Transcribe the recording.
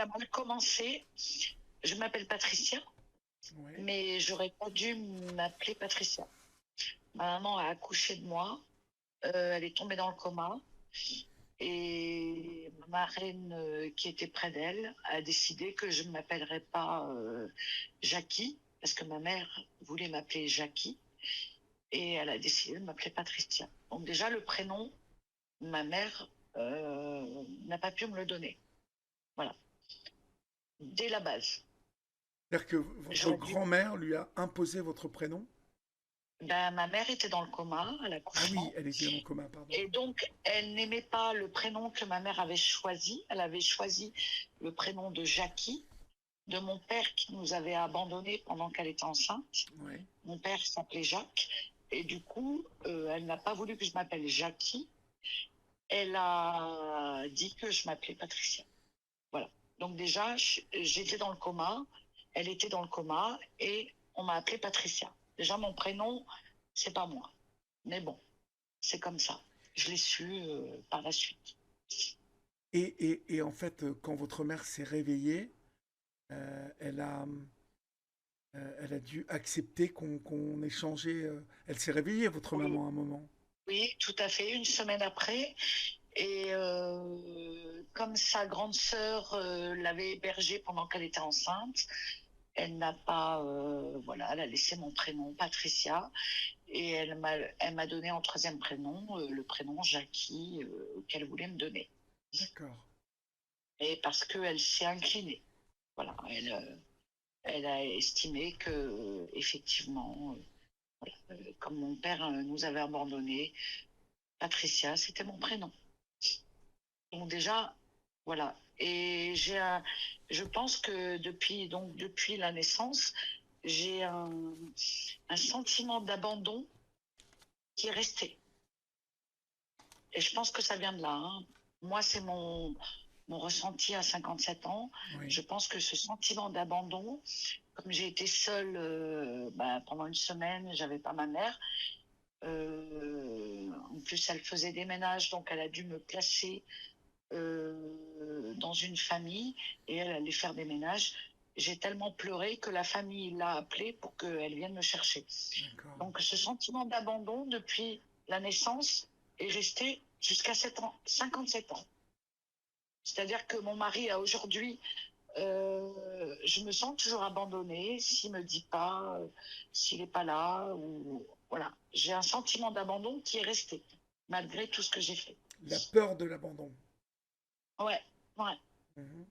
a mal commencé. Je m'appelle Patricia, Ouais. mais j'aurais pas dû m'appeler Patricia. Ma maman a accouché de moi, elle est tombée dans le coma et ma marraine qui était près d'elle a décidé que je ne m'appellerais pas Jackie, parce que ma mère voulait m'appeler Jackie et elle a décidé de m'appeler Patricia. Donc déjà le prénom, ma mère n'a pas pu me le donner. Voilà, dès la base. C'est-à-dire que votre J'aurais dû. grand-mère lui a imposé votre prénom? Ben, ma mère était dans le coma à Ah oui, l'accouchement elle était dans le coma, pardon. et donc elle n'aimait pas le prénom que ma mère avait choisi. Elle avait choisi le prénom de Jackie, de mon père qui nous avait abandonnés pendant qu'elle était enceinte. Ouais. Mon père s'appelait Jacques et du coup, elle n'a pas voulu que je m'appelle Jackie. Elle a dit que je m'appelais Patricia. Voilà. Donc déjà, j'étais dans le coma, elle était dans le coma et on m'a appelée Patricia. Déjà, mon prénom, c'est pas moi. Mais bon, c'est comme ça. Je l'ai su par la suite. Et en fait, quand votre mère s'est réveillée, elle elle a dû accepter qu'on ait changé. Elle s'est réveillée, votre Oui, maman, à un moment. oui, tout à fait. Une semaine après. Et comme sa grande sœur l'avait hébergée pendant qu'elle était enceinte, elle n'a pas, voilà, elle a laissé mon prénom Patricia et elle m'a donné en troisième prénom le prénom Jackie qu'elle voulait me donner. D'accord. Et parce qu'elle s'est inclinée. Voilà, elle a estimé que effectivement, voilà, comme mon père nous avait abandonnés, Patricia, c'était mon prénom. Donc déjà, voilà. Et je pense que depuis la naissance, j'ai un sentiment d'abandon qui est resté. Et je pense que ça vient de là, hein. Moi, c'est mon ressenti à 57 ans. Oui. Je pense que ce sentiment d'abandon, comme j'ai été seule pendant une semaine, j'avais pas ma mère. En plus, elle faisait des ménages, donc elle a dû me placer dans une famille et elle allait faire des ménages. J'ai tellement pleuré que la famille l'a appelée pour qu'elle vienne me chercher. D'accord. Donc ce sentiment d'abandon depuis la naissance est resté jusqu'à 7 ans, 57 ans. C'est-à-dire que mon mari a aujourd'hui, je me sens toujours abandonnée s'il me dit pas, s'il n'est pas là, ou voilà. J'ai un sentiment d'abandon qui est resté malgré tout ce que j'ai fait. La peur de l'abandon. Ouais, ouais. Mhm.